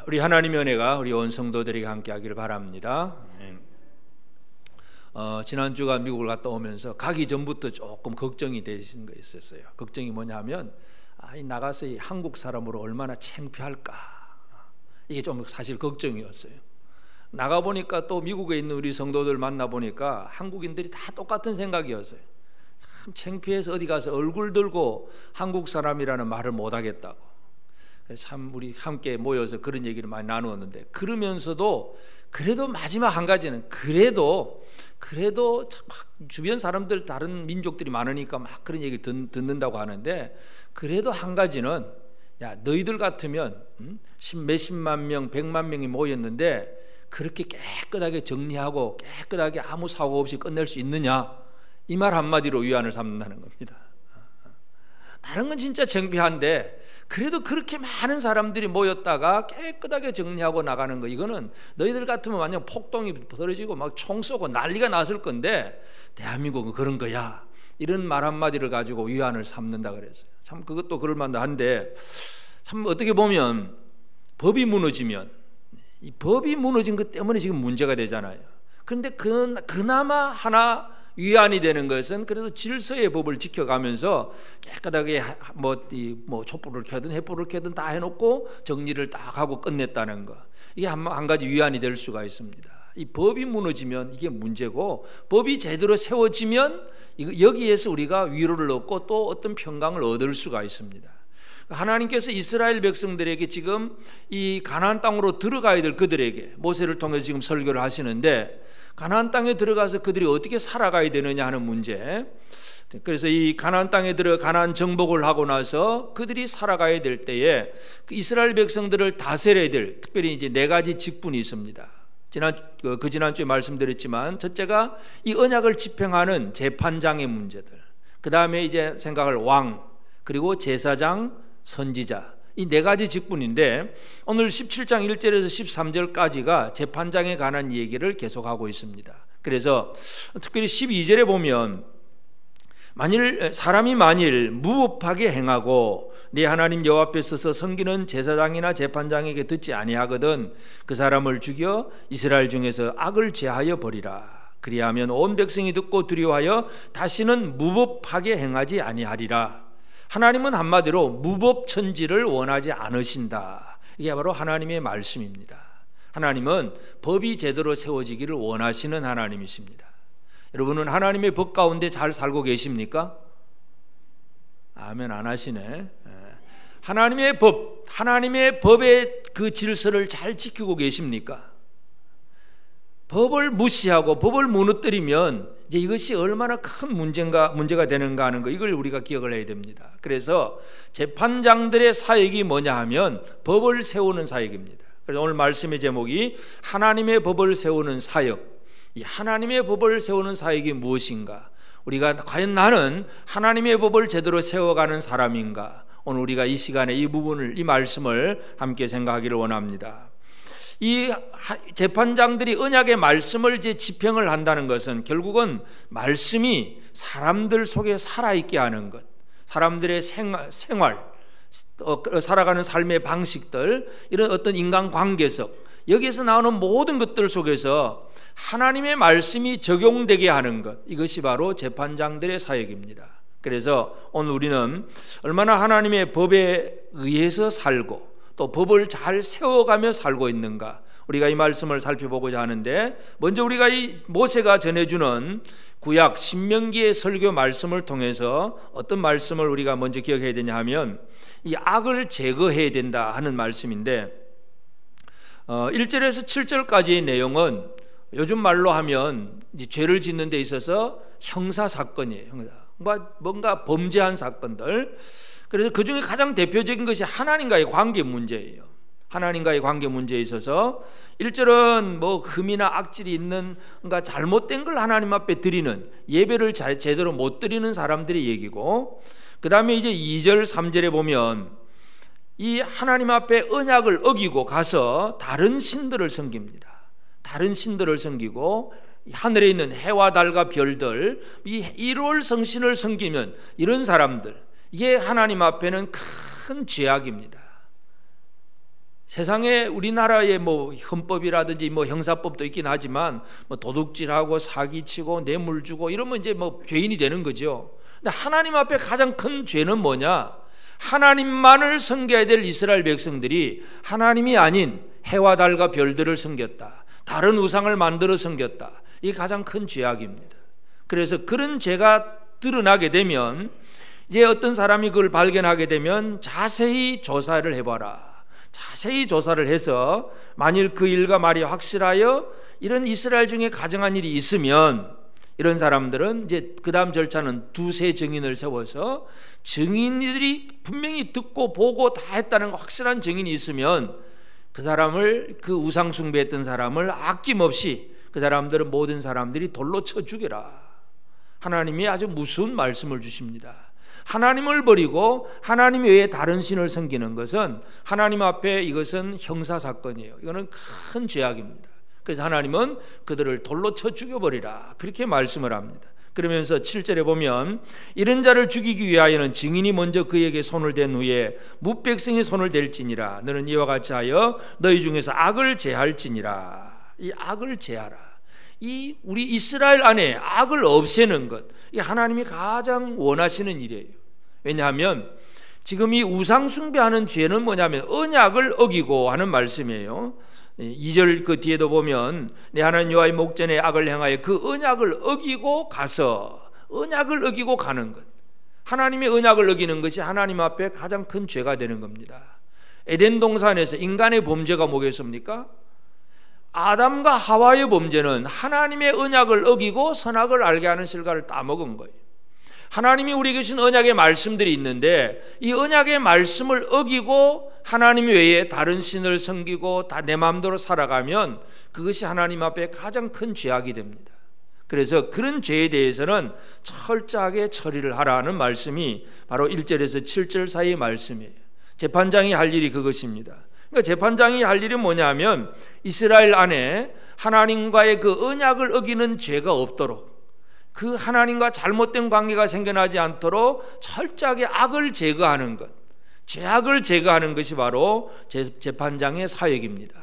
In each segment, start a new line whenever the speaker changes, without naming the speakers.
우리 하나님의 은혜가 우리 온 성도들에게 함께하기를 바랍니다. 지난주가 미국을 갔다 오면서 가기 전부터 조금 걱정이 되신 거 있었어요. 걱정이 뭐냐면 나가서 이 한국 사람으로 얼마나 창피할까, 이게 좀 사실 걱정이었어요. 나가보니까 또 미국에 있는 우리 성도들 만나보니까 한국인들이 다 똑같은 생각이었어요. 참 창피해서 어디 가서 얼굴 들고 한국 사람이라는 말을 못하겠다고. 참 우리 함께 모여서 그런 얘기를 많이 나누었는데, 그러면서도 그래도 마지막 한 가지는 그래도 막 주변 사람들 다른 민족들이 많으니까 막 그런 얘기 듣는다고 하는데, 그래도 한 가지는 야, 너희들 같으면 몇십만 명, 100만 명이 모였는데 그렇게 깨끗하게 정리하고 깨끗하게 아무 사고 없이 끝낼 수 있느냐, 이 말 한마디로 위안을 삼는다는 겁니다. 다른 건 진짜 창피한데 그래도 그렇게 많은 사람들이 모였다가 깨끗하게 정리하고 나가는 거, 이거는 너희들 같으면 완전 폭동이 벌어지고 막 총 쏘고 난리가 났을 건데 대한민국은 그런 거야, 이런 말 한마디를 가지고 위안을 삼는다 그랬어요. 참 그것도 그럴만한데, 참 어떻게 보면 법이 무너지면, 이 법이 무너진 것 때문에 지금 문제가 되잖아요. 그런데 그나마 하나 위안이 되는 것은 그래도 질서의 법을 지켜가면서 깨끗하게 뭐 촛불을 켜든 횃불을 켜든 다 해놓고 정리를 딱 하고 끝냈다는 거, 이게 한 가지 위안이 될 수가 있습니다. 이 법이 무너지면 이게 문제고, 법이 제대로 세워지면 여기에서 우리가 위로를 얻고 또 어떤 평강을 얻을 수가 있습니다. 하나님께서 이스라엘 백성들에게 지금 이 가나안 땅으로 들어가야 될 그들에게 모세를 통해서 지금 설교를 하시는데, 가나안 땅에 들어가서 그들이 어떻게 살아가야 되느냐 하는 문제. 그래서 이 가나안 땅에 가나안 정복을 하고 나서 그들이 살아가야 될 때에 이스라엘 백성들을 다스려야 될, 특별히 이제 4가지 직분이 있습니다. 지난주에 말씀드렸지만, 첫째가 이 언약을 집행하는 재판장의 문제들, 그 다음에 이제 생각할 왕, 그리고 제사장, 선지자, 이 4가지 직분인데, 오늘 17장 1절에서 13절까지가 재판장에 관한 얘기를 계속하고 있습니다. 그래서 특별히 12절에 보면, 사람이 만일 무법하게 행하고 네 하나님 여호와 앞에 서서 섬기는 제사장이나 재판장에게 듣지 아니하거든 그 사람을 죽여 이스라엘 중에서 악을 제하여 버리라. 그리하면 온 백성이 듣고 두려워하여 다시는 무법하게 행하지 아니하리라. 하나님은 한마디로 무법천지를 원하지 않으신다. 이게 바로 하나님의 말씀입니다. 하나님은 법이 제대로 세워지기를 원하시는 하나님이십니다. 여러분은 하나님의 법 가운데 잘 살고 계십니까? 아멘 안 하시네. 하나님의 법의 그 질서를 잘 지키고 계십니까? 법을 무시하고 법을 무너뜨리면 이제 이것이 얼마나 큰 문제가 되는가 하는 거, 이걸 우리가 기억을 해야 됩니다. 그래서 재판장들의 사역이 뭐냐 하면 법을 세우는 사역입니다. 그래서 오늘 말씀의 제목이 하나님의 법을 세우는 사역. 이 하나님의 법을 세우는 사역이 무엇인가? 우리가 과연 나는 하나님의 법을 제대로 세워가는 사람인가? 오늘 우리가 이 시간에 이 부분을, 이 말씀을 함께 생각하기를 원합니다. 이 재판장들이 언약의 말씀을 이제 집행을 한다는 것은 결국은 말씀이 사람들 속에 살아있게 하는 것, 사람들의 생활, 살아가는 삶의 방식들, 이런 어떤 인간관계성, 여기에서 나오는 모든 것들 속에서 하나님의 말씀이 적용되게 하는 것, 이것이 바로 재판장들의 사역입니다. 그래서 오늘 우리는 얼마나 하나님의 법에 의해서 살고 또 법을 잘 세워가며 살고 있는가, 우리가 이 말씀을 살펴보고자 하는데, 먼저 우리가 이 모세가 전해주는 구약 신명기의 설교 말씀을 통해서 어떤 말씀을 우리가 먼저 기억해야 되냐 하면, 이 악을 제거해야 된다 하는 말씀인데, 1절에서 7절까지의 내용은 요즘 말로 하면 이제 죄를 짓는 데 있어서 형사사건이에요. 뭔가 범죄한 사건들. 그래서 그 중에 가장 대표적인 것이 하나님과의 관계 문제예요. 하나님과의 관계 문제에 있어서 1절은 뭐 흠이나 악질이 있는, 뭔가 잘못된 걸 하나님 앞에 드리는, 예배를 제대로 못 드리는 사람들의 얘기고, 그 다음에 이제 2절 3절에 보면 이 하나님 앞에 언약을 어기고 가서 다른 신들을 섬깁니다. 다른 신들을 섬기고 하늘에 있는 해와 달과 별들, 이 일월 성신을 섬기면 이런 사람들, 이게 하나님 앞에는 큰 죄악입니다. 세상에 우리나라의 뭐 헌법이라든지 뭐 형사법도 있긴 하지만 뭐 도둑질하고 사기치고 뇌물 주고 이러면 이제 뭐 죄인이 되는 거죠. 근데 하나님 앞에 가장 큰 죄는 뭐냐? 하나님만을 섬겨야 될 이스라엘 백성들이 하나님이 아닌 해와 달과 별들을 섬겼다. 다른 우상을 만들어 섬겼다. 이게 가장 큰 죄악입니다. 그래서 그런 죄가 드러나게 되면 이제 어떤 사람이 그걸 발견하게 되면 자세히 조사를 해봐라. 자세히 조사를 해서 만일 그 일과 말이 확실하여 이런 이스라엘 중에 가정한 일이 있으면 이런 사람들은 이제 그 다음 절차는 두세 증인을 세워서 증인들이 분명히 듣고 보고 다 했다는 확실한 증인이 있으면 그 사람을, 그 우상 숭배했던 사람을 아낌없이 그 사람들은 모든 사람들이 돌로 쳐 죽여라. 하나님이 아주 무서운 말씀을 주십니다. 하나님을 버리고 하나님 외에 다른 신을 섬기는 것은 하나님 앞에 이것은 형사사건이에요. 이거는 큰 죄악입니다. 그래서 하나님은 그들을 돌로 쳐 죽여버리라 그렇게 말씀을 합니다. 그러면서 7절에 보면 이런 자를 죽이기 위하여는 증인이 먼저 그에게 손을 댄 후에 뭇백성이 손을 댈지니라. 너는 이와 같이 하여 너희 중에서 악을 제할지니라. 이 악을 제하라. 이 우리 이스라엘 안에 악을 없애는 것, 이 하나님이 가장 원하시는 일이에요. 왜냐하면 지금 이 우상 숭배하는 죄는 뭐냐면 언약을 어기고 하는 말씀이에요. 2절 그 뒤에도 보면 내 하나님 여호와의 목전에 악을 행하여 그 언약을 어기고 가서, 언약을 어기고 가는 것, 하나님의 언약을 어기는 것이 하나님 앞에 가장 큰 죄가 되는 겁니다. 에덴 동산에서 인간의 범죄가 뭐겠습니까? 아담과 하와의 범죄는 하나님의 언약을 어기고 선악을 알게 하는 실과를 따먹은 거예요. 하나님이 우리에게 주신 언약의 말씀들이 있는데 이 언약의 말씀을 어기고 하나님 외에 다른 신을 섬기고 다 내 마음대로 살아가면 그것이 하나님 앞에 가장 큰 죄악이 됩니다. 그래서 그런 죄에 대해서는 철저하게 처리를 하라는 말씀이 바로 1절에서 7절 사이의 말씀이에요. 재판장이 할 일이 그것입니다. 그러니까 재판장이 할 일이 뭐냐면 이스라엘 안에 하나님과의 그 언약을 어기는 죄가 없도록, 그 하나님과 잘못된 관계가 생겨나지 않도록 철저하게 악을 제거하는 것, 죄악을 제거하는 것이 바로 재판장의 사역입니다.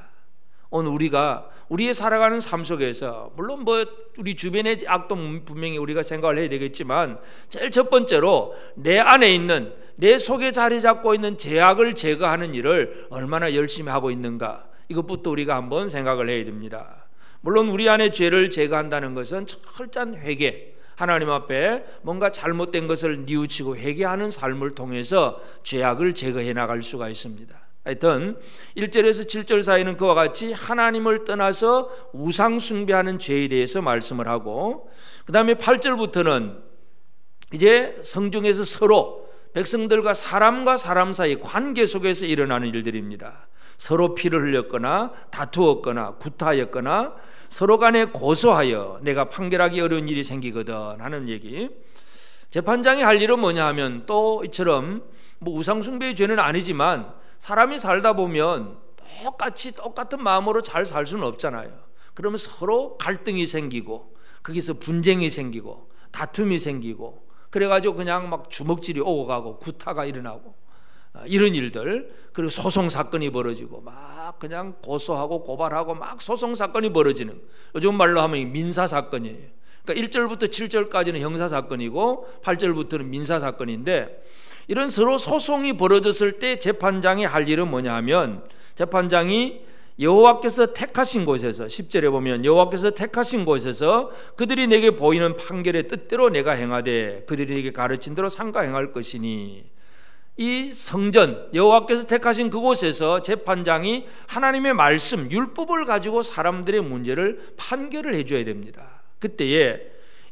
오늘 우리가 우리의 살아가는 삶 속에서 물론 뭐 우리 주변의 악도 분명히 우리가 생각을 해야 되겠지만 제일 첫 번째로 내 안에 있는, 내 속에 자리 잡고 있는 죄악을 제거하는 일을 얼마나 열심히 하고 있는가, 이것부터 우리가 한번 생각을 해야 됩니다. 물론 우리 안에 죄를 제거한다는 것은 철저한 회개, 하나님 앞에 뭔가 잘못된 것을 뉘우치고 회개하는 삶을 통해서 죄악을 제거해 나갈 수가 있습니다. 하여튼 1절에서 7절 사이는 그와 같이 하나님을 떠나서 우상 숭배하는 죄에 대해서 말씀을 하고, 그 다음에 8절부터는 이제 성중에서 서로 백성들과 사람 사이 관계 속에서 일어나는 일들입니다. 서로 피를 흘렸거나 다투었거나 구타하였거나 서로 간에 고소하여 내가 판결하기 어려운 일이 생기거든 하는 얘기. 재판장이 할 일은 뭐냐 하면 또 이처럼 뭐 우상숭배의 죄는 아니지만 사람이 살다 보면 똑같은 마음으로 잘 살 수는 없잖아요. 그러면 서로 갈등이 생기고 거기서 분쟁이 생기고 다툼이 생기고 그래가지고 그냥 막 주먹질이 오고 가고 구타가 일어나고 이런 일들, 그리고 소송 사건이 벌어지고 막 그냥 고소하고 고발하고 막 소송 사건이 벌어지는, 요즘 말로 하면 민사 사건이에요. 그러니까 1절부터 7절까지는 형사 사건이고 8절부터는 민사 사건인데, 이런 서로 소송이 벌어졌을 때 재판장이 할 일은 뭐냐 하면, 재판장이 여호와께서 택하신 곳에서, 10절에 보면 여호와께서 택하신 곳에서 그들이 내게 보이는 판결의 뜻대로 내가 행하되 그들이 내게 가르친 대로 삼가 행할 것이니, 이 성전 여호와께서 택하신 그곳에서 재판장이 하나님의 말씀 율법을 가지고 사람들의 문제를 판결을 해줘야 됩니다. 그때에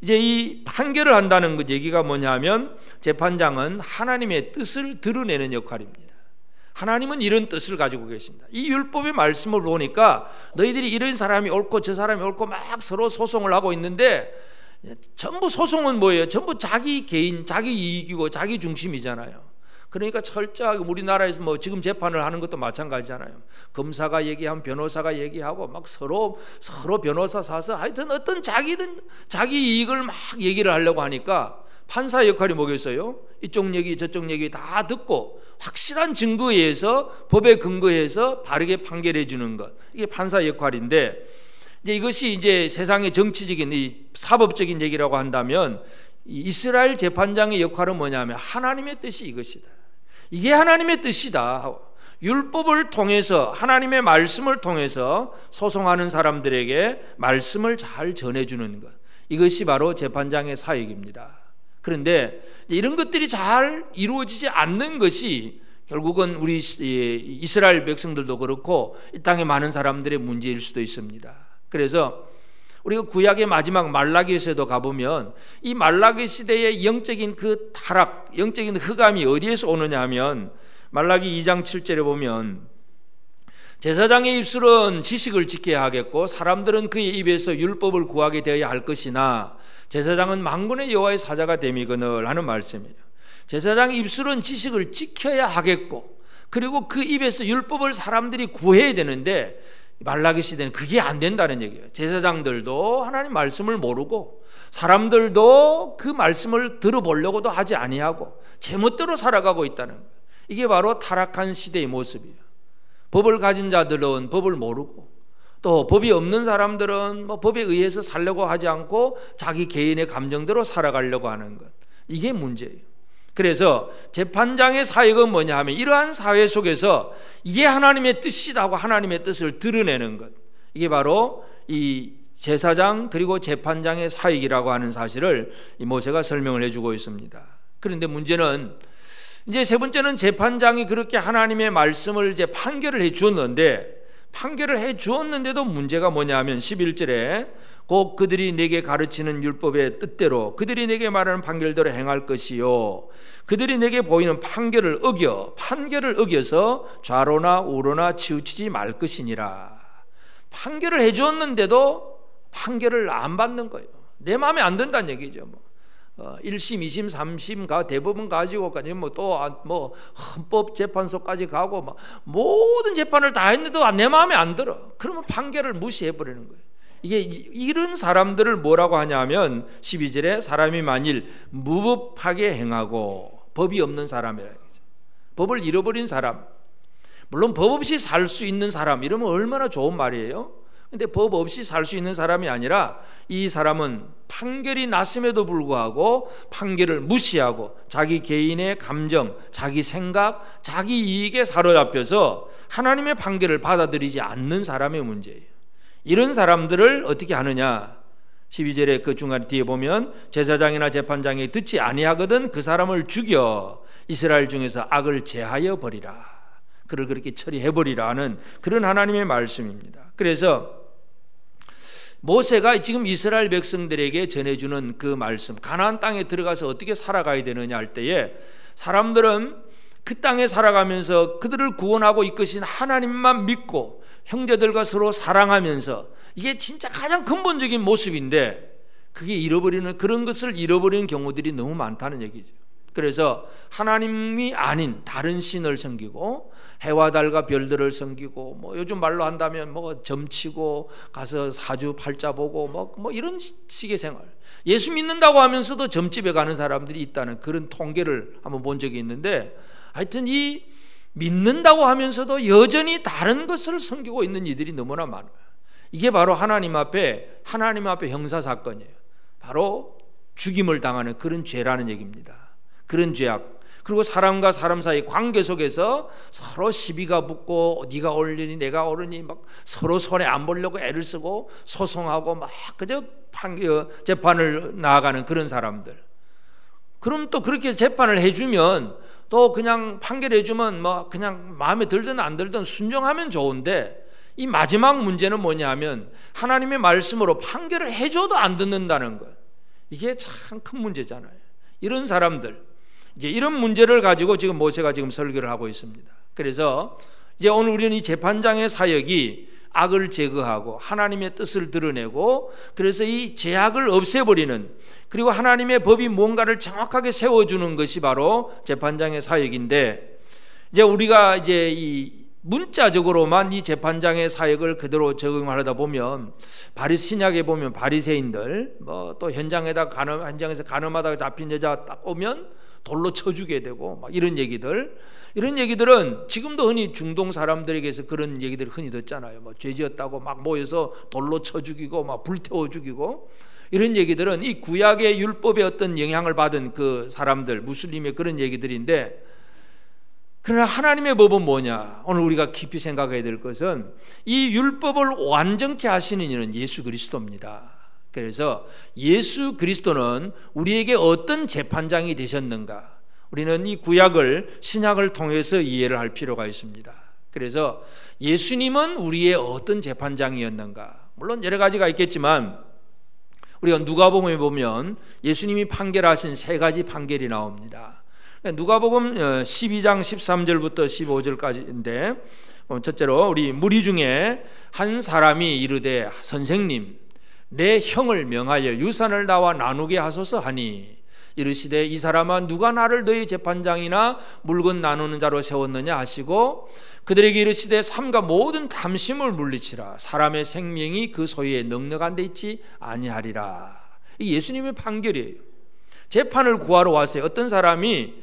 이제 이 판결을 한다는 그 얘기가 뭐냐면 재판장은 하나님의 뜻을 드러내는 역할입니다. 하나님은 이런 뜻을 가지고 계신다. 이 율법의 말씀을 보니까 너희들이 이런 사람이 옳고 저 사람이 옳고 막 서로 소송을 하고 있는데, 전부 소송은 뭐예요? 전부 자기 개인, 자기 이익이고 자기 중심이잖아요. 그러니까 철저하게 우리나라에서 뭐 지금 재판을 하는 것도 마찬가지잖아요. 검사가 얘기하면 변호사가 얘기하고 막 서로 변호사 사서 하여튼 어떤 자기 이익을 막 얘기를 하려고 하니까 판사 역할이 뭐겠어요? 이쪽 얘기 저쪽 얘기 다 듣고 확실한 증거에 의해서, 법에 근거해서 바르게 판결해 주는 것, 이게 판사 역할인데, 이제 이것이 이제 세상의 정치적인 이 사법적인 얘기라고 한다면, 이 이스라엘 재판장의 역할은 뭐냐면 하나님의 뜻이 이것이다, 이게 하나님의 뜻이다, 율법을 통해서, 하나님의 말씀을 통해서 소송하는 사람들에게 말씀을 잘 전해주는 것, 이것이 바로 재판장의 사역입니다. 그런데 이런 것들이 잘 이루어지지 않는 것이 결국은 우리 이스라엘 백성들도 그렇고 이 땅의 많은 사람들의 문제일 수도 있습니다. 그래서 우리가 구약의 마지막 말라기에서도 가보면 이 말라기 시대의 영적인 그 타락, 영적인 흑암이 어디에서 오느냐 하면 말라기 2장 7절에 보면 제사장의 입술은 지식을 지켜야 하겠고 사람들은 그의 입에서 율법을 구하게 되어야 할 것이나 제사장은 만군의 여호와의 사자가 됨이거늘 하는 말씀이에요. 제사장의 입술은 지식을 지켜야 하겠고 그리고 그 입에서 율법을 사람들이 구해야 되는데 말라기 시대는 그게 안 된다는 얘기예요. 제사장들도 하나님 말씀을 모르고 사람들도 그 말씀을 들어보려고도 하지 아니하고 제멋대로 살아가고 있다는 거예요. 이게 바로 타락한 시대의 모습이에요. 법을 가진 자들은 법을 모르고 또 법이 없는 사람들은 뭐 법에 의해서 살려고 하지 않고 자기 개인의 감정대로 살아가려고 하는 것, 이게 문제예요. 그래서 재판장의 사역은 뭐냐 하면 이러한 사회 속에서 이게 하나님의 뜻이라고 하나님의 뜻을 드러내는 것, 이게 바로 이 제사장 그리고 재판장의 사역이라고 하는 사실을 이 모세가 설명을 해주고 있습니다. 그런데 문제는 이제 세 번째는 재판장이 그렇게 하나님의 말씀을 이제 판결을 해 주었는데, 판결을 해 주었는데도 문제가 뭐냐 하면 11절에 곧 그들이 내게 가르치는 율법의 뜻대로 그들이 내게 말하는 판결대로 행할 것이요 그들이 내게 보이는 판결을 어겨서 좌로나 우로나 치우치지 말 것이니라. 판결을 해 주었는데도 판결을 안 받는 거예요. 내 마음에 안 든다는 얘기죠. 1심, 2심, 3심 대법원 가지고까지 또 헌법재판소까지 가고 모든 재판을 다 했는데도 내 마음에 안 들어. 그러면 판결을 무시해 버리는 거예요. 이게 이런 사람들을 뭐라고 하냐면 12절에 사람이 만일 무법하게 행하고, 법이 없는 사람이라, 법을 잃어버린 사람, 물론 법 없이 살 수 있는 사람 이러면 얼마나 좋은 말이에요. 근데 법 없이 살 수 있는 사람이 아니라 이 사람은 판결이 났음에도 불구하고 판결을 무시하고 자기 개인의 감정, 자기 생각, 자기 이익에 사로잡혀서 하나님의 판결을 받아들이지 않는 사람의 문제예요. 이런 사람들을 어떻게 하느냐, 12절에 그 중간 뒤에 보면 제사장이나 재판장이 듣지 아니하거든 그 사람을 죽여 이스라엘 중에서 악을 제하여 버리라, 그를 그렇게 처리해버리라 하는 그런 하나님의 말씀입니다. 그래서 모세가 지금 이스라엘 백성들에게 전해주는 그 말씀, 가나안 땅에 들어가서 어떻게 살아가야 되느냐 할 때에 사람들은 그 땅에 살아가면서 그들을 구원하고 이끄신 하나님만 믿고 형제들과 서로 사랑하면서, 이게 진짜 가장 근본적인 모습인데 그게 잃어버리는, 그런 것을 잃어버리는 경우들이 너무 많다는 얘기죠. 그래서 하나님이 아닌 다른 신을 섬기고 해와 달과 별들을 섬기고 요즘 말로 한다면 점치고 가서 사주 팔자 보고 이런 식의 생활, 예수 믿는다고 하면서도 점집에 가는 사람들이 있다는 그런 통계를 한번 본 적이 있는데, 하여튼 이 믿는다고 하면서도 여전히 다른 것을 섬기고 있는 이들이 너무나 많아요. 이게 바로 하나님 앞에 형사사건이에요. 바로 죽임을 당하는 그런 죄라는 얘기입니다. 그런 죄악, 그리고 사람과 사람 사이 관계 속에서 서로 시비가 붙고 네가 옳으니 내가 옳으니 서로 손해 안 보려고 애를 쓰고 소송하고 그저 재판을 나아가는 그런 사람들. 그럼 또 그렇게 재판을 해주면 또 그냥 판결해주면 그냥 마음에 들든 안 들든 순종하면 좋은데, 이 마지막 문제는 뭐냐 하면 하나님의 말씀으로 판결을 해줘도 안 듣는다는 것. 이게 참 큰 문제잖아요. 이런 사람들, 이제 이런 문제를 가지고 지금 모세가 지금 설교를 하고 있습니다. 그래서 이제 오늘 우리는 이 재판장의 사역이 악을 제거하고 하나님의 뜻을 드러내고, 그래서 이 죄악을 없애버리는, 그리고 하나님의 법이 뭔가를 정확하게 세워주는 것이 바로 재판장의 사역인데, 이제 우리가 이제 이 문자적으로만 이 재판장의 사역을 그대로 적용하려다 보면 신약에 보면 바리새인들 또 현장에서 간음하다가 잡힌 여자 딱 오면 돌로 쳐주게 되고 막 이런 얘기들은 지금도 흔히 중동 사람들에게서 그런 얘기들 흔히 듣잖아요. 죄지었다고 막 모여서 돌로 쳐 죽이고 막 불태워 죽이고 이런 얘기들은 이 구약의 율법의 어떤 영향을 받은 그 사람들 무슬림의 그런 얘기들인데, 그러나 하나님의 법은 뭐냐? 오늘 우리가 깊이 생각해야 될 것은 이 율법을 완전케 하시는 이는 예수 그리스도입니다. 그래서 예수 그리스도는 우리에게 어떤 재판장이 되셨는가? 우리는 이 구약을 신약을 통해서 이해를 할 필요가 있습니다. 그래서 예수님은 우리의 어떤 재판장이었는가? 물론 여러 가지가 있겠지만 우리가 누가복음에 보면 예수님이 판결하신 3가지 판결이 나옵니다. 누가복음 12장 13절부터 15절까지인데, 첫째로 우리 무리 중에 한 사람이 이르되 선생님 내 형을 명하여 유산을 나와 나누게 하소서 하니 이르시되 이 사람아 누가 나를 너희 재판장이나 물건 나누는 자로 세웠느냐 하시고 그들에게 이르시되 삼가 모든 탐심을 물리치라. 사람의 생명이 그 소유에 넉넉한 데 있지 아니하리라. 이 예수님의 판결이에요. 재판을 구하러 왔어요. 어떤 사람이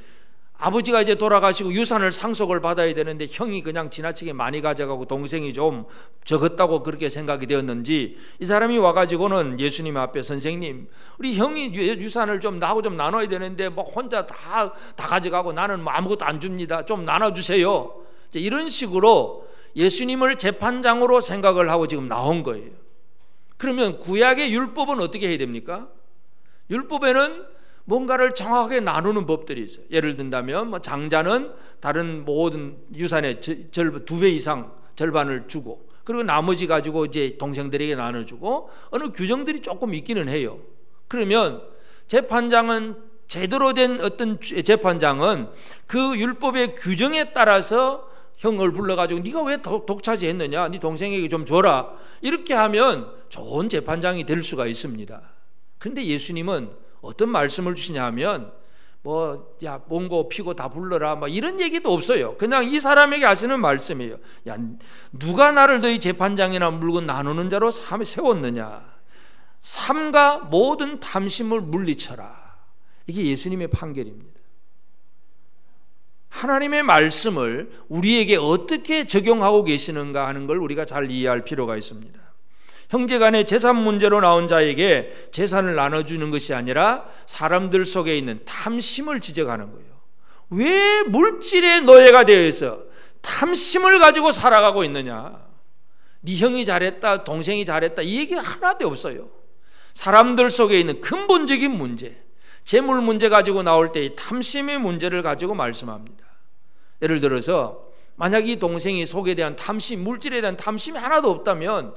아버지가 이제 돌아가시고 유산을 상속을 받아야 되는데 형이 그냥 지나치게 많이 가져가고 동생이 좀 적었다고 그렇게 생각이 되었는지 이 사람이 와가지고는 예수님 앞에 선생님 우리 형이 유산을 좀 나하고 좀 나눠야 되는데 뭐 혼자 다 가져가고 나는 뭐 아무것도 안 줍니다. 좀 나눠주세요. 이런 식으로 예수님을 재판장으로 생각을 하고 지금 나온 거예요. 그러면 구약의 율법은 어떻게 해야 됩니까? 율법에는 뭔가를 정확하게 나누는 법들이 있어요. 예를 든다면 장자는 다른 모든 유산의 2배 이상 절반을 주고 그리고 나머지 가지고 이제 동생들에게 나눠주고 어느 규정들이 조금 있기는 해요. 그러면 재판장은 제대로 된 어떤 재판장은 그 율법의 규정에 따라서 형을 불러가지고 네가 왜 독차지했느냐, 네 동생에게 좀 줘라, 이렇게 하면 좋은 재판장이 될 수가 있습니다. 그런데 예수님은 어떤 말씀을 주시냐 하면 몽고 피고 다 불러라 이런 얘기도 없어요. 그냥 이 사람에게 하시는 말씀이에요. 야, 누가 나를 너희 재판장이나 물건 나누는 자로 세웠느냐? 삼가 모든 탐심을 물리쳐라. 이게 예수님의 판결입니다. 하나님의 말씀을 우리에게 어떻게 적용하고 계시는가 하는 걸 우리가 잘 이해할 필요가 있습니다. 형제간의 재산 문제로 나온 자에게 재산을 나눠주는 것이 아니라 사람들 속에 있는 탐심을 지적하는 거예요. 왜 물질의 노예가 되어 있어 탐심을 가지고 살아가고 있느냐? 네 형이 잘했다, 동생이 잘했다, 이 얘기 하나도 없어요. 사람들 속에 있는 근본적인 문제, 재물 문제 가지고 나올 때 이 탐심의 문제를 가지고 말씀합니다. 예를 들어서 만약 이 동생이 속에 대한 탐심, 물질에 대한 탐심이 하나도 없다면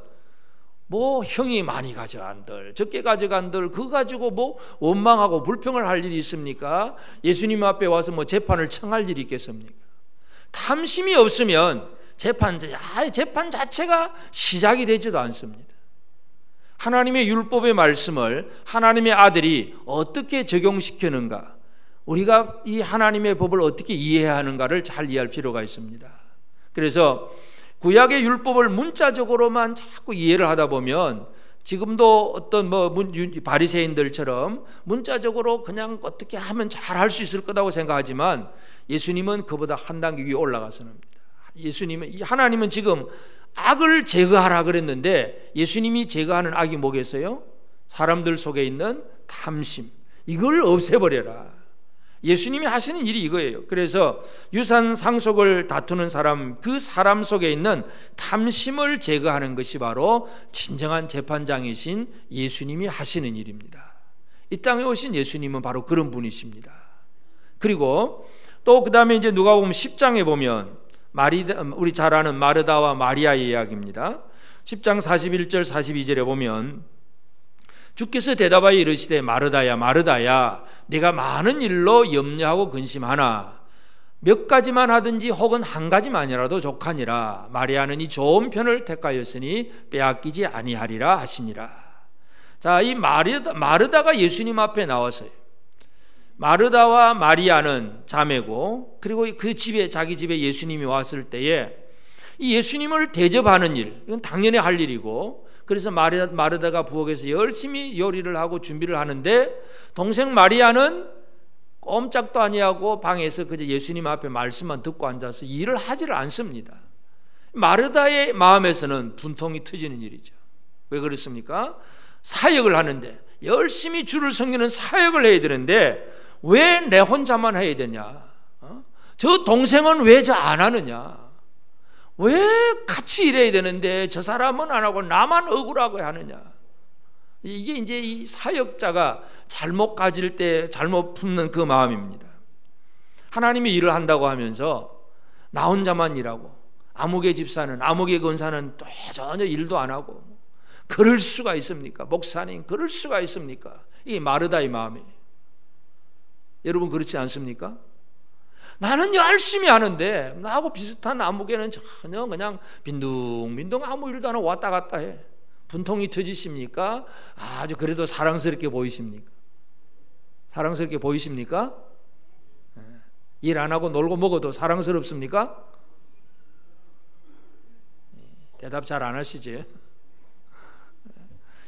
형이 많이 가져간들 적게 가져간들 그거 가지고 원망하고 불평을 할 일이 있습니까? 예수님 앞에 와서 재판을 청할 일이 있겠습니까? 탐심이 없으면 재판 자체가 시작이 되지도 않습니다. 하나님의 율법의 말씀을 하나님의 아들이 어떻게 적용시키는가, 우리가 이 하나님의 법을 어떻게 이해해야 하는가를 잘 이해할 필요가 있습니다. 그래서 구약의 율법을 문자적으로만 자꾸 이해를 하다 보면 지금도 어떤 바리새인들처럼 문자적으로 그냥 어떻게 하면 잘 할 수 있을 거라고 생각하지만 예수님은 그보다 한 단계 위에 올라가서는 하나님은 지금 악을 제거하라 그랬는데 예수님이 제거하는 악이 뭐겠어요? 사람들 속에 있는 탐심, 이걸 없애버려라. 예수님이 하시는 일이 이거예요. 그래서 유산 상속을 다투는 사람, 그 사람 속에 있는 탐심을 제거하는 것이 바로 진정한 재판장이신 예수님이 하시는 일입니다. 이 땅에 오신 예수님은 바로 그런 분이십니다. 그리고 또 그 다음에 이제 누가복음 10장에 보면 우리 잘 아는 마르다와 마리아의 이야기입니다. 10장 41절 42절에 보면 주께서 대답하여 이르시되 마르다야 마르다야 네가 많은 일로 염려하고 근심하나 몇 가지만 하든지 혹은 한 가지만이라도 족하니라. 마리아는 이 좋은 편을 택하였으니 빼앗기지 아니하리라 하시니라. 자, 이 마르다가 예수님 앞에 나왔어요. 마르다와 마리아는 자매고 그리고 그 집에 자기 집에 예수님이 왔을 때에 이 예수님을 대접하는 일, 이건 당연히 할 일이고, 그래서 마르다가 부엌에서 열심히 요리를 하고 준비를 하는데 동생 마리아는 꼼짝도 아니하고 방에서 그저 예수님 앞에 말씀만 듣고 앉아서 일을 하지를 않습니다. 마르다의 마음에서는 분통이 터지는 일이죠. 왜 그렇습니까? 사역을 하는데, 열심히 주를 섬기는 사역을 해야 되는데 왜 내 혼자만 해야 되냐? 저 동생은 왜 저 안 하느냐? 왜 같이 일해야 되는데 저 사람은 안 하고 나만 억울하고 하느냐? 이게 이제 이 사역자가 잘못 가질 때 잘못 품는 그 마음입니다. 하나님이 일을 한다고 하면서 나 혼자만 일하고, 아무개 집사는, 아무개 권사는 또 전혀 일도 안 하고, 그럴 수가 있습니까? 목사님, 그럴 수가 있습니까? 이게 마르다의 마음이에요. 여러분 그렇지 않습니까? 나는 열심히 하는데 나하고 비슷한 아무개는 전혀 그냥 빈둥빈둥 아무 일도 안 하고 왔다 갔다 해. 분통이 터지십니까? 아주 그래도 사랑스럽게 보이십니까? 사랑스럽게 보이십니까? 일 안 하고 놀고 먹어도 사랑스럽습니까? 대답 잘 안 하시지?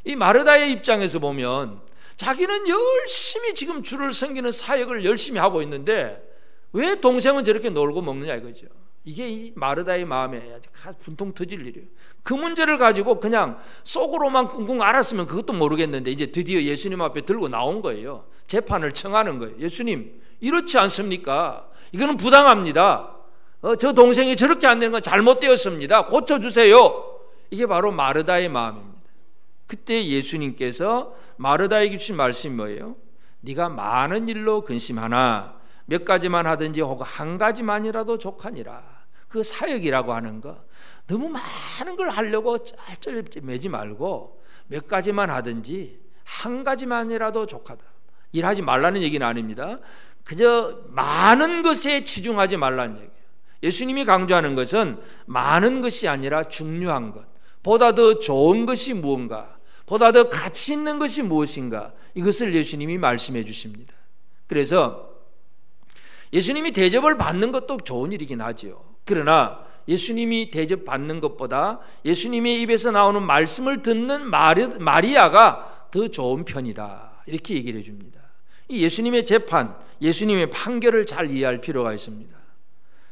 이 마르다의 입장에서 보면 자기는 열심히 지금 주를 섬기는 사역을 열심히 하고 있는데 왜 동생은 저렇게 놀고 먹느냐 이거죠. 이게 이 마르다의 마음에 아주 분통 터질 일이에요. 그 문제를 가지고 그냥 속으로만 끙끙 앓았으면 그것도 모르겠는데 이제 드디어 예수님 앞에 들고 나온 거예요. 재판을 청하는 거예요. 예수님, 이렇지 않습니까? 이거는 부당합니다. 저 동생이 저렇게 안 되는 건 잘못되었습니다. 고쳐주세요. 이게 바로 마르다의 마음입니다. 그때 예수님께서 마르다에게 주신 말씀이 뭐예요? 네가 많은 일로 근심하나 몇 가지만 하든지 혹은 한 가지만이라도 족하니라. 그 사역이라고 하는 거 너무 많은 걸 하려고 짤짤 매지 말고 몇 가지만 하든지 한 가지만이라도 족하다. 일하지 말라는 얘기는 아닙니다. 그저 많은 것에 치중하지 말라는 얘기예요. 예수님이 강조하는 것은 많은 것이 아니라 중요한 것, 보다 더 좋은 것이 무언가, 보다 더 가치 있는 것이 무엇인가, 이것을 예수님이 말씀해 주십니다. 그래서 예수님이 대접을 받는 것도 좋은 일이긴 하지요. 그러나 예수님이 대접받는 것보다 예수님의 입에서 나오는 말씀을 듣는 마리아가 더 좋은 편이다, 이렇게 얘기를 해줍니다. 이 예수님의 재판, 예수님의 판결을 잘 이해할 필요가 있습니다.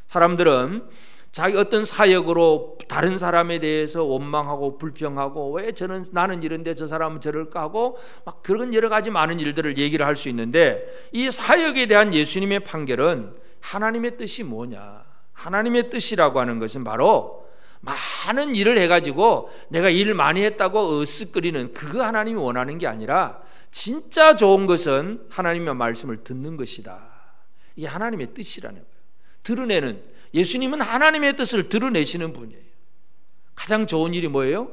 사람들은 자기 어떤 사역으로 다른 사람에 대해서 원망하고 불평하고 왜 나는 이런데 저 사람은 저럴까 하고 막 그런 여러 가지 많은 일들을 얘기를 할 수 있는데, 이 사역에 대한 예수님의 판결은 하나님의 뜻이 뭐냐? 하나님의 뜻이라고 하는 것은 바로 많은 일을 해가지고 내가 일 많이 했다고 으쓱거리는 그거 하나님이 원하는 게 아니라 진짜 좋은 것은 하나님의 말씀을 듣는 것이다. 이게 하나님의 뜻이라는 거예요. 드러내는, 예수님은 하나님의 뜻을 드러내시는 분이에요. 가장 좋은 일이 뭐예요?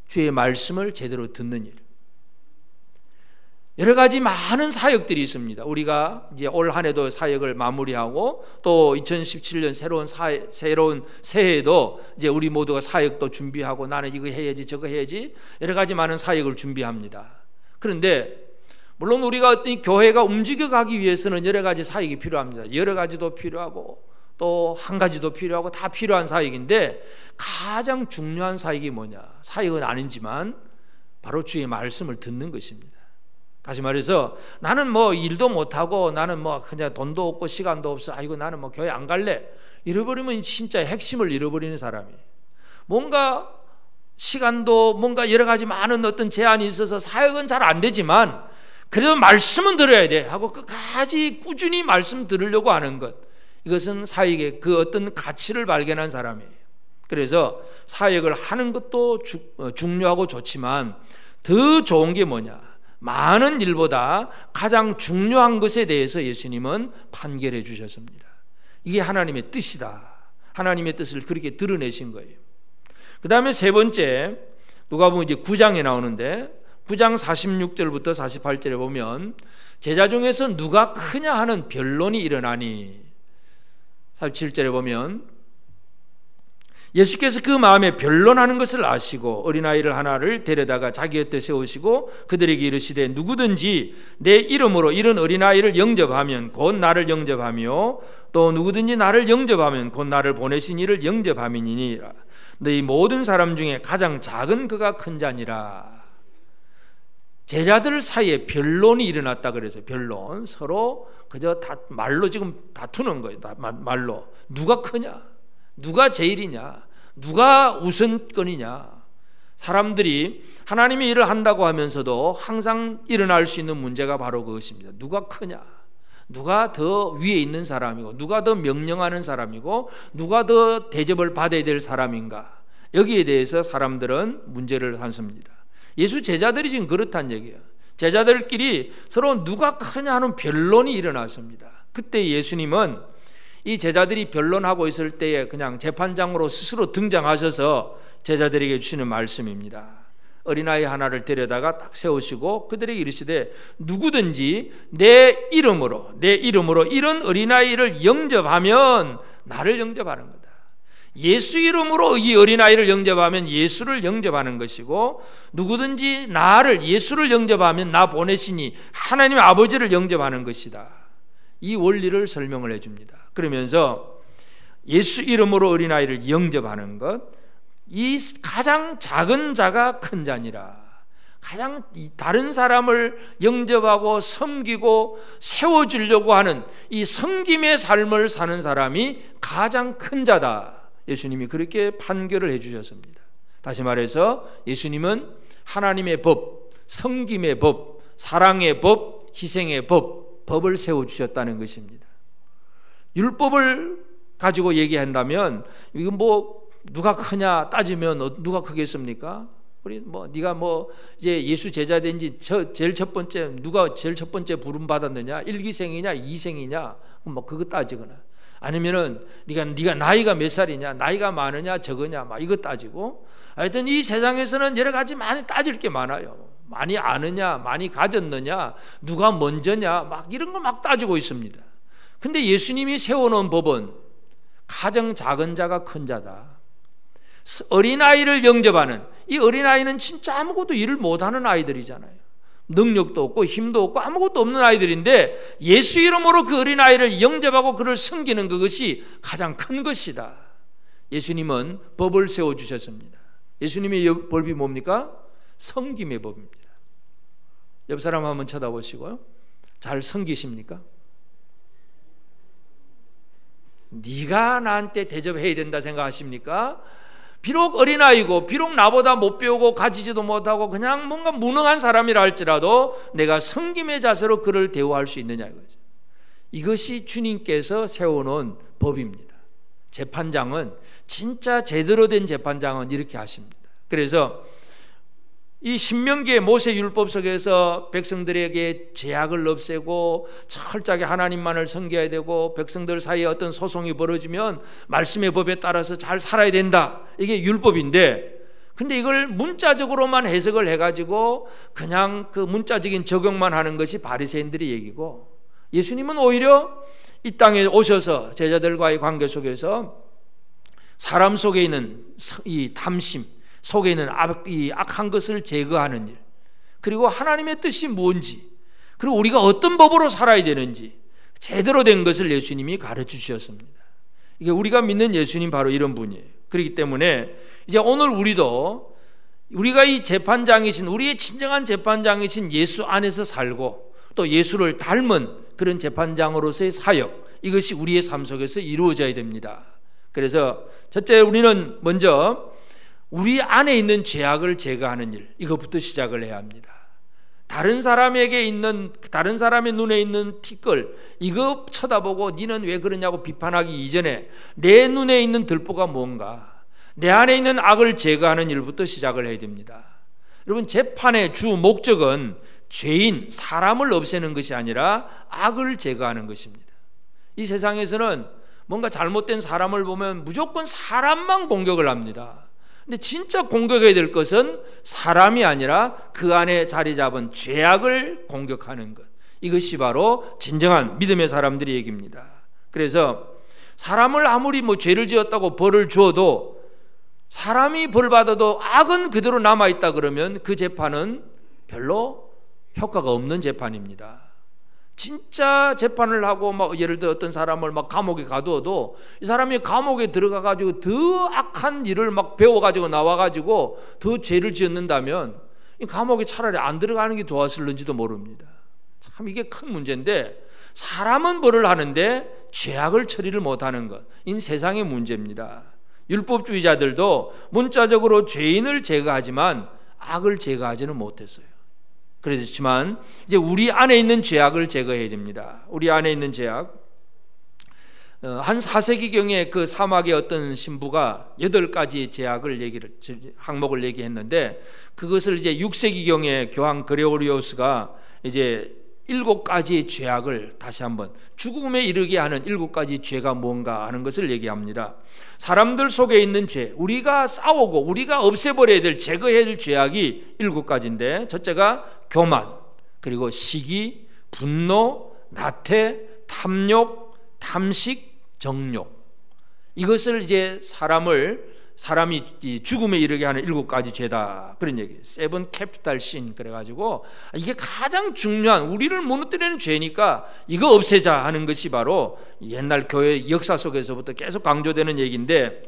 주의 말씀을 제대로 듣는 일. 여러 가지 많은 사역들이 있습니다. 우리가 이제 올 한 해도 사역을 마무리하고 또 2017년 새로운 새해에도 이제 우리 모두가 사역도 준비하고 나는 이거 해야지 저거 해야지 여러 가지 많은 사역을 준비합니다. 그런데 물론 우리가 어떤 교회가 움직여가기 위해서는 여러 가지 사역이 필요합니다. 여러 가지도 필요하고 또 한 가지도 필요하고 다 필요한 사역인데, 가장 중요한 사역이 뭐냐? 사역은 아니지만 바로 주의 말씀을 듣는 것입니다. 다시 말해서 나는 뭐 일도 못하고 나는 뭐 그냥 돈도 없고 시간도 없어, 아이고 나는 뭐 교회 안 갈래, 잃어버리면 진짜 핵심을 잃어버리는 사람이에요. 뭔가 시간도 뭔가 여러 가지 많은 어떤 제한이 있어서 사역은 잘 안 되지만 그래도 말씀은 들어야 돼 하고 끝까지 꾸준히 말씀 들으려고 하는 것, 이것은 사역의 그 어떤 가치를 발견한 사람이에요. 그래서 사역을 하는 것도 중요하고 좋지만 더 좋은 게 뭐냐? 많은 일보다 가장 중요한 것에 대해서 예수님은 판결해 주셨습니다. 이게 하나님의 뜻이다. 하나님의 뜻을 그렇게 드러내신 거예요. 그 다음에 세 번째, 누가복음 이제 9장에 나오는데 9장 46절부터 48절에 보면 제자 중에서 누가 크냐 하는 변론이 일어나니, 47절에 보면 예수께서 그 마음에 변론하는 것을 아시고 어린아이를 하나를 데려다가 자기 곁에 세우시고 그들에게 이르시되 누구든지 내 이름으로 이런 어린아이를 영접하면 곧 나를 영접하며 또 누구든지 나를 영접하면 곧 나를 보내신 이를 영접함이니라. 너희 모든 사람 중에 가장 작은 그가 큰 자니라. 제자들 사이에 변론이 일어났다 그래서 변론, 서로 그저 말로 지금 다투는 거예요. 말로 누가 크냐, 누가 제일이냐, 누가 우선권이냐. 사람들이 하나님의 일을 한다고 하면서도 항상 일어날 수 있는 문제가 바로 그것입니다. 누가 크냐, 누가 더 위에 있는 사람이고 누가 더 명령하는 사람이고 누가 더 대접을 받아야 될 사람인가. 여기에 대해서 사람들은 문제를 삼습니다. 예수 제자들이 지금 그렇다는 얘기예요. 제자들끼리 서로 누가 크냐 하는 변론이 일어났습니다. 그때 예수님은 이 제자들이 변론하고 있을 때에 그냥 재판장으로 스스로 등장하셔서 제자들에게 주시는 말씀입니다. 어린아이 하나를 데려다가 딱 세우시고 그들에게 이르시되 누구든지 내 이름으로 이런 어린아이를 영접하면 나를 영접하는 거다. 예수 이름으로 이 어린아이를 영접하면 예수를 영접하는 것이고 누구든지 예수를 영접하면 나 보내시니 하나님 아버지를 영접하는 것이다. 이 원리를 설명을 해줍니다. 그러면서 예수 이름으로 어린아이를 영접하는 것, 이 가장 작은 자가 큰 자니라. 가장 다른 사람을 영접하고 섬기고 세워주려고 하는 이 섬김의 삶을 사는 사람이 가장 큰 자다. 예수님이 그렇게 판결을 해주셨습니다. 다시 말해서 예수님은 하나님의 법, 섬김의 법, 사랑의 법, 희생의 법을 세워주셨다는 것입니다. 율법을 가지고 얘기한다면 이건 누가 크냐 따지면 누가 크겠습니까? 우리 네가 이제 예수 제자 된 지 제일 첫 번째 누가 제일 첫 번째 부름 받았느냐, 1기생이냐 2기생이냐 그거 따지거나 아니면은 네가 나이가 몇 살이냐, 나이가 많으냐 적으냐 이거 따지고, 하여튼 이 세상에서는 여러 가지 많이 따질 게 많아요. 많이 아느냐, 많이 가졌느냐, 누가 먼저냐 이런 거 따지고 있습니다. 근데 예수님이 세워놓은 법은 가장 작은 자가 큰 자다. 어린아이를 영접하는, 이 어린아이는 진짜 아무것도 일을 못하는 아이들이잖아요. 능력도 없고 힘도 없고 아무것도 없는 아이들인데 예수 이름으로 그 어린아이를 영접하고 그를 섬기는 그것이 가장 큰 것이다. 예수님은 법을 세워주셨습니다. 예수님의 법이 뭡니까? 섬김의 법입니다. 옆 사람 한번 쳐다보시고요. 잘 섬기십니까? 네가 나한테 대접해야 된다 생각하십니까? 비록 어린아이고 비록 나보다 못 배우고 가지지도 못하고 그냥 뭔가 무능한 사람이라 할지라도 내가 섬김의 자세로 그를 대우할 수 있느냐 이거죠. 이것이 주님께서 세워놓은 법입니다. 재판장은, 진짜 제대로 된 재판장은 이렇게 하십니다. 그래서 이 신명기의 모세율법 속에서 백성들에게 제약을 없애고 철저하게 하나님만을 섬겨야 되고 백성들 사이에 어떤 소송이 벌어지면 말씀의 법에 따라서 잘 살아야 된다, 이게 율법인데, 근데 이걸 문자적으로만 해석을 해가지고 그냥 그 문자적인 적용만 하는 것이 바리새인들의 얘기고, 예수님은 오히려 이 땅에 오셔서 제자들과의 관계 속에서 사람 속에 있는 이 탐심 속에 있는 이 악한 것을 제거하는 일, 그리고 하나님의 뜻이 뭔지, 그리고 우리가 어떤 법으로 살아야 되는지 제대로 된 것을 예수님이 가르쳐 주셨습니다. 이게 우리가 믿는 예수님 바로 이런 분이에요. 그렇기 때문에 이제 오늘 우리가 이 재판장이신, 우리의 진정한 재판장이신 예수 안에서 살고 또 예수를 닮은 그런 재판장으로서의 사역, 이것이 우리의 삶 속에서 이루어져야 됩니다. 그래서 첫째, 우리는 먼저 우리 안에 있는 죄악을 제거하는 일, 이것부터 시작을 해야 합니다. 다른 사람의 눈에 있는 티끌, 이거 쳐다보고 니는 왜 그러냐고 비판하기 이전에 내 눈에 있는 들보가 뭔가, 내 안에 있는 악을 제거하는 일부터 시작을 해야 됩니다. 여러분, 재판의 주 목적은 죄인, 사람을 없애는 것이 아니라 악을 제거하는 것입니다. 이 세상에서는 뭔가 잘못된 사람을 보면 무조건 사람만 공격을 합니다. 근데 진짜 공격해야 될 것은 사람이 아니라 그 안에 자리 잡은 죄악을 공격하는 것, 이것이 바로 진정한 믿음의 사람들의 얘기입니다. 그래서 사람을 아무리 죄를 지었다고 벌을 주어도 사람이 벌 받아도 악은 그대로 남아있다 그러면 그 재판은 별로 효과가 없는 재판입니다. 진짜 재판을 하고 막 예를 들어 어떤 사람을 막 감옥에 가두어도 이 사람이 감옥에 들어가 가지고 더 악한 일을 막 배워 가지고 나와 가지고 더 죄를 지었는다면 이 감옥에 차라리 안 들어가는 게 도왔을는지도 모릅니다. 참 이게 큰 문제인데, 사람은 벌을 하는데 죄악을 처리를 못하는 것, 이 세상의 문제입니다. 율법주의자들도 문자적으로 죄인을 제거하지만 악을 제거하지는 못했어요. 그렇지만 이제 우리 안에 있는 죄악을 제거해야 됩니다. 우리 안에 있는 죄악. 한 4세기경에 그 사막의 어떤 신부가 8가지 죄악을 항목을 얘기했는데, 그것을 이제 6세기경에 교황 그레고리오스가 이제 7가지의 죄악을 다시 한번, 죽음에 이르게 하는 7가지 죄가 뭔가 하는 것을 얘기합니다. 사람들 속에 있는 죄, 우리가 싸우고 우리가 없애버려야 될, 제거해야 될 죄악이 7가지인데, 첫째가 교만, 그리고 시기, 분노, 나태, 탐욕, 탐식, 정욕. 이것을 이제 사람이 죽음에 이르게 하는 7가지 죄다, 그런 얘기예요. 세븐 캐피탈 신. 그래가지고 이게 가장 중요한, 우리를 무너뜨리는 죄니까 이거 없애자 하는 것이 바로 옛날 교회 역사 속에서부터 계속 강조되는 얘기인데,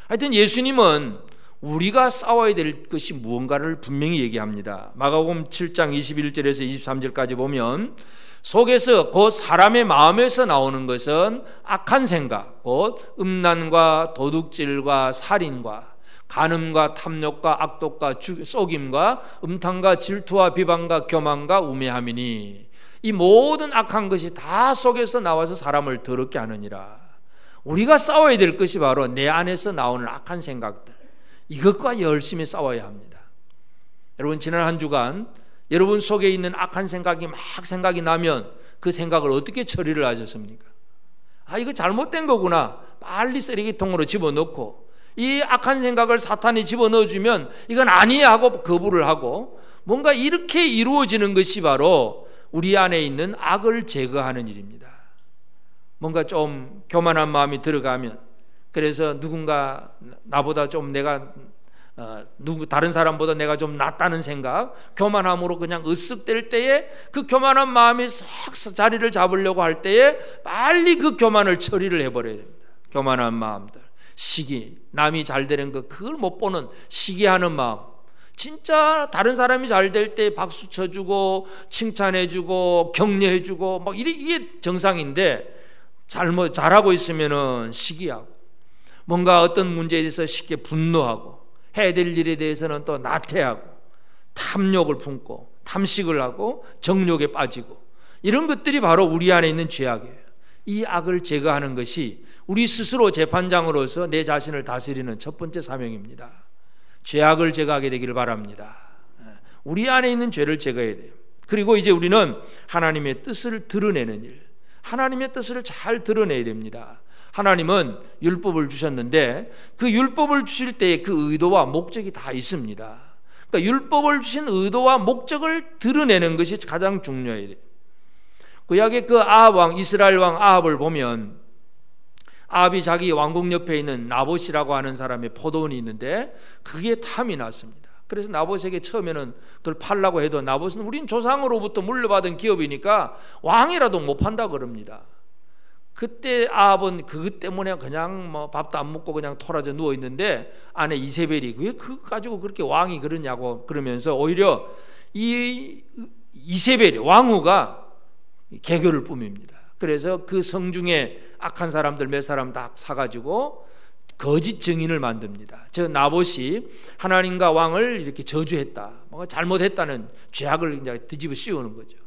하여튼 예수님은 우리가 싸워야 될 것이 무언가를 분명히 얘기합니다. 마가복음 7장 21절에서 23절까지 보면, 속에서 곧 사람의 마음에서 나오는 것은 악한 생각, 곧 음란과 도둑질과 살인과 간음과 탐욕과 악독과 속임과 음탕과 질투와 비방과 교만과 우매함이니, 이 모든 악한 것이 다 속에서 나와서 사람을 더럽게 하느니라. 우리가 싸워야 될 것이 바로 내 안에서 나오는 악한 생각들, 이것과 열심히 싸워야 합니다. 여러분, 지난 한 주간 여러분 속에 있는 악한 생각이 막 생각이 나면 그 생각을 어떻게 처리를 하셨습니까? 이거 잘못된 거구나, 빨리 쓰레기통으로 집어넣고, 이 악한 생각을 사탄이 집어넣어주면 이건 아니야 하고 거부를 하고, 뭔가 이렇게 이루어지는 것이 바로 우리 안에 있는 악을 제거하는 일입니다. 뭔가 좀 교만한 마음이 들어가면, 그래서 누군가 나보다 좀 다른 사람보다 내가 좀 낫다는 생각, 교만함으로 그냥 으쓱댈 때에, 그 교만한 마음이 싹 자리를 잡으려고 할 때에 빨리 그 교만을 처리를 해버려야 됩니다. 교만한 마음들, 시기, 남이 잘 되는 거 그걸 못 보는 시기하는 마음, 진짜 다른 사람이 잘 될 때 박수 쳐주고 칭찬해주고 격려해주고 막 이게 정상인데, 잘하고 있으면은 시기하고, 뭔가 어떤 문제에 대해서 쉽게 분노하고, 해야 될 일에 대해서는 또 나태하고, 탐욕을 품고 탐식을 하고 정욕에 빠지고, 이런 것들이 바로 우리 안에 있는 죄악이에요. 이 악을 제거하는 것이 우리 스스로 재판장으로서 내 자신을 다스리는 첫 번째 사명입니다. 죄악을 제거하게 되기를 바랍니다. 우리 안에 있는 죄를 제거해야 돼요. 그리고 이제 우리는 하나님의 뜻을 드러내는 일, 하나님의 뜻을 잘 드러내야 됩니다. 하나님은 율법을 주셨는데 그 율법을 주실 때의 그 의도와 목적이 다 있습니다. 그러니까 율법을 주신 의도와 목적을 드러내는 것이 가장 중요해요. 구약의 그 아합 왕, 이스라엘 왕 아합을 보면, 아합이 자기 왕궁 옆에 있는 나봇이라고 하는 사람의 포도원이 있는데 그게 탐이 났습니다. 그래서 나봇에게 처음에는 그걸 팔라고 해도 나봇은 우린 조상으로부터 물려받은 기업이니까 왕이라도 못 판다 그럽니다. 그때 아합은 그것 때문에 그냥 밥도 안 먹고 그냥 토라져 누워 있는데, 아내 이세벨이 왜 그거 가지고 그렇게 왕이 그러냐고 그러면서 오히려 이 이세벨이, 왕후가 개교를 뿜입니다. 그래서 그 성중에 악한 사람들 몇 사람 다 사가지고 거짓 증인을 만듭니다. 저 나봇이 하나님과 왕을 이렇게 저주했다, 뭔가 잘못했다는 죄악을 이제 뒤집어 씌우는 거죠.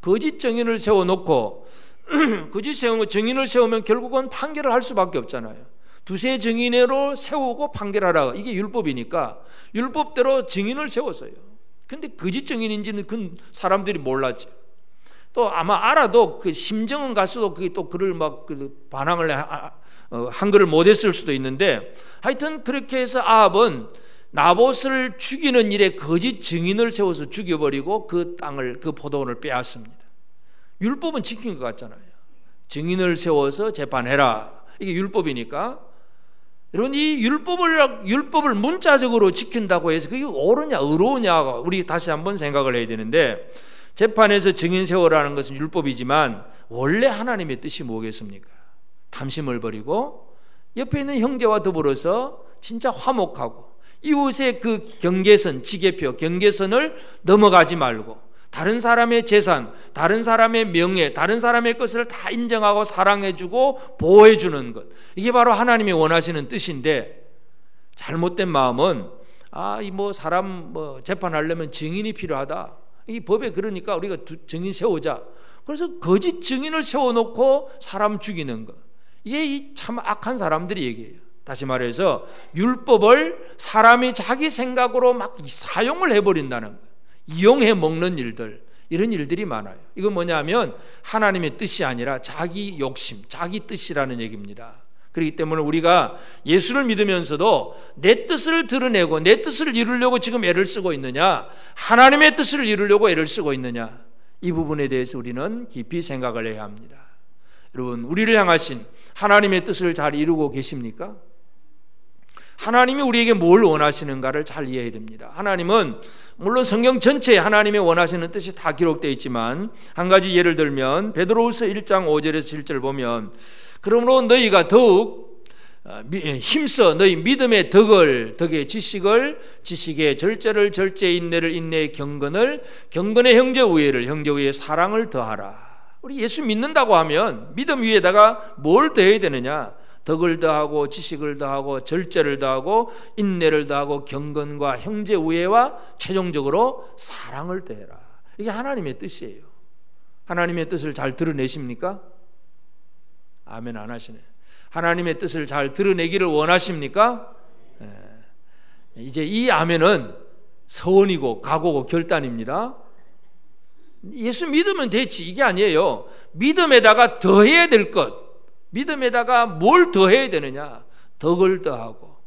거짓 증인을 세워놓고 거짓 증인을 세우면 결국은 판결을 할 수밖에 없잖아요. 두세 증인으로 세우고 판결하라, 이게 율법이니까 율법대로 증인을 세웠어요. 근데 거짓 증인인지는 그 사람들이 몰랐죠. 또 아마 알아도 그 심정은 갔어도 그게 또 그를 막 반항을 한글을 못했을 수도 있는데, 하여튼 그렇게 해서 아합은 나봇을 죽이는 일에 거짓 증인을 세워서 죽여버리고 그 땅을, 그 포도원을 빼앗습니다. 율법은 지킨 것 같잖아요. 증인을 세워서 재판해라, 이게 율법이니까. 여러분, 이 율법을 문자적으로 지킨다고 해서 그게 옳으냐 의로우냐 우리 다시 한번 생각을 해야 되는데, 재판에서 증인 세우라는 것은 율법이지만 원래 하나님의 뜻이 뭐겠습니까? 탐심을 버리고 옆에 있는 형제와 더불어서 진짜 화목하고 이웃의 그 경계선, 지계표, 경계선을 넘어가지 말고 다른 사람의 재산, 다른 사람의 명예, 다른 사람의 것을 다 인정하고 사랑해주고 보호해주는 것, 이게 바로 하나님이 원하시는 뜻인데, 잘못된 마음은 사람 재판하려면 증인이 필요하다, 이 법에 그러니까 우리가 증인 세우자, 그래서 거짓 증인을 세워놓고 사람 죽이는 것, 이게 참 악한 사람들이 얘기해요. 다시 말해서 율법을 사람이 자기 생각으로 막 사용을 해버린다는 것, 이용해 먹는 일들, 이런 일들이 많아요. 이건 뭐냐면 하나님의 뜻이 아니라 자기 욕심, 자기 뜻이라는 얘기입니다. 그렇기 때문에 우리가 예수를 믿으면서도 내 뜻을 드러내고 내 뜻을 이루려고 지금 애를 쓰고 있느냐, 하나님의 뜻을 이루려고 애를 쓰고 있느냐, 이 부분에 대해서 우리는 깊이 생각을 해야 합니다. 여러분, 우리를 향하신 하나님의 뜻을 잘 이루고 계십니까? 하나님이 우리에게 뭘 원하시는가를 잘 이해해야 됩니다. 하나님은 물론 성경 전체에 하나님의 원하시는 뜻이 다 기록되어 있지만, 한 가지 예를 들면 베드로후서 1장 5절에서 7절 보면, 그러므로 너희가 더욱 힘써 너희 믿음의 덕의 지식을, 지식의 절제를, 절제의 인내를, 인내의 경건을, 경건의 형제 우애를, 형제 우애의 사랑을 더하라. 우리 예수 믿는다고 하면 믿음 위에다가 뭘 더해야 되느냐? 덕을 더하고 지식을 더하고 절제를 더하고 인내를 더하고 경건과 형제 우애와 최종적으로 사랑을 더해라. 이게 하나님의 뜻이에요. 하나님의 뜻을 잘 드러내십니까? 아멘 안 하시네. 하나님의 뜻을 잘 드러내기를 원하십니까? 이제 이 아멘은 서원이고 각오고 결단입니다. 예수 믿으면 됐지, 이게 아니에요. 믿음에다가 더해야 될 것, 믿음에다가 뭘 더해야 되느냐? 덕을 더하고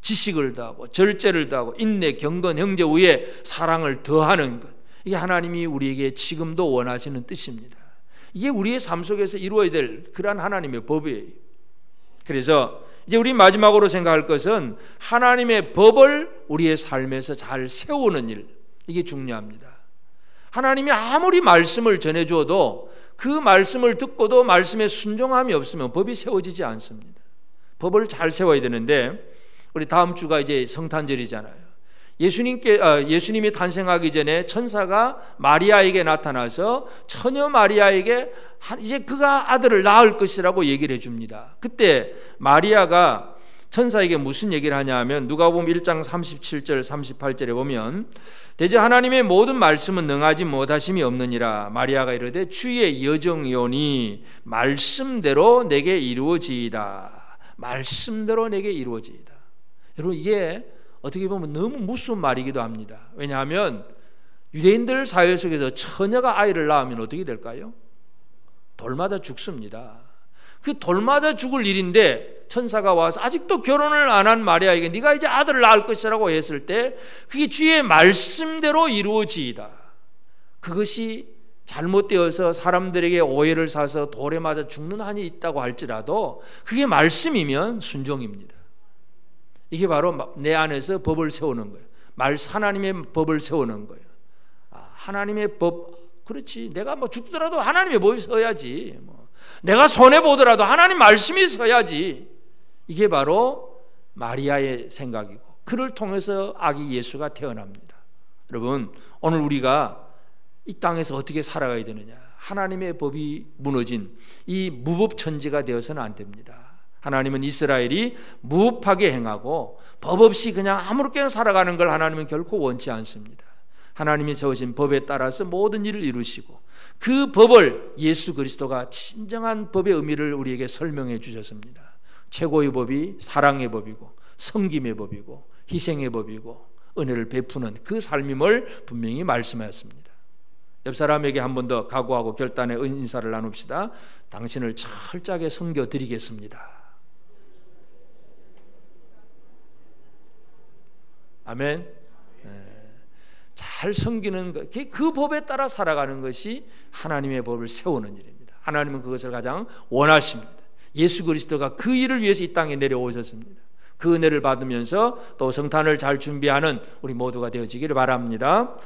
지식을 더하고 절제를 더하고 인내, 경건, 형제 우애, 사랑을 더하는 것, 이게 하나님이 우리에게 지금도 원하시는 뜻입니다. 이게 우리의 삶 속에서 이루어야 될 그러한 하나님의 법이에요. 그래서 이제 우리 마지막으로 생각할 것은 하나님의 법을 우리의 삶에서 잘 세우는 일, 이게 중요합니다. 하나님이 아무리 말씀을 전해줘도 그 말씀을 듣고도 말씀에 순종함이 없으면 법이 세워지지 않습니다. 법을 잘 세워야 되는데, 우리 다음 주가 이제 성탄절이잖아요. 예수님이 탄생하기 전에 천사가 마리아에게 나타나서 처녀 마리아에게 이제 그가 아들을 낳을 것이라고 얘기를 해줍니다. 그때 마리아가 천사에게 무슨 얘기를 하냐 하면, 누가복음 1장 37절 38절에 보면, 대저 하나님의 모든 말씀은 능하지 못하심이 없느니라. 마리아가 이르되 주의 여정이오니 말씀대로 내게 이루어지이다. 말씀대로 내게 이루어지이다. 여러분, 이게 어떻게 보면 너무 무서운 말이기도 합니다. 왜냐하면 유대인들 사회 속에서 처녀가 아이를 낳으면 어떻게 될까요? 돌마다 죽습니다. 그 돌마다 죽을 일인데 천사가 와서 아직도 결혼을 안 한 마리아에게 네가 이제 아들을 낳을 것이라고 했을 때 그게 주의 말씀대로 이루어지이다. 그것이 잘못되어서 사람들에게 오해를 사서 돌에 맞아 죽는 한이 있다고 할지라도 그게 말씀이면 순종입니다. 이게 바로 내 안에서 법을 세우는 거예요. 하나님의 법을 세우는 거예요. 하나님의 법, 그렇지, 내가 죽더라도 하나님의 법이 서야지, 내가 손해보더라도 하나님 말씀이 서야지. 이게 바로 마리아의 생각이고, 그를 통해서 아기 예수가 태어납니다. 여러분, 오늘 우리가 이 땅에서 어떻게 살아가야 되느냐? 하나님의 법이 무너진 이 무법천지가 되어서는 안 됩니다. 하나님은 이스라엘이 무법하게 행하고 법 없이 그냥 아무렇게나 살아가는 걸 하나님은 결코 원치 않습니다. 하나님이 세우신 법에 따라서 모든 일을 이루시고, 그 법을 예수 그리스도가 진정한 법의 의미를 우리에게 설명해 주셨습니다. 최고의 법이 사랑의 법이고 섬김의 법이고 희생의 법이고 은혜를 베푸는 그 삶임을 분명히 말씀하였습니다. 옆 사람에게 한 번 더 각오하고 결단의 인사를 나눕시다. 당신을 철저하게 섬겨드리겠습니다. 아멘. 잘 섬기는 것, 그 법에 따라 살아가는 것이 하나님의 법을 세우는 일입니다. 하나님은 그것을 가장 원하십니다. 예수 그리스도가 그 일을 위해서 이 땅에 내려오셨습니다. 그 은혜를 받으면서 또 성탄을 잘 준비하는 우리 모두가 되어지기를 바랍니다.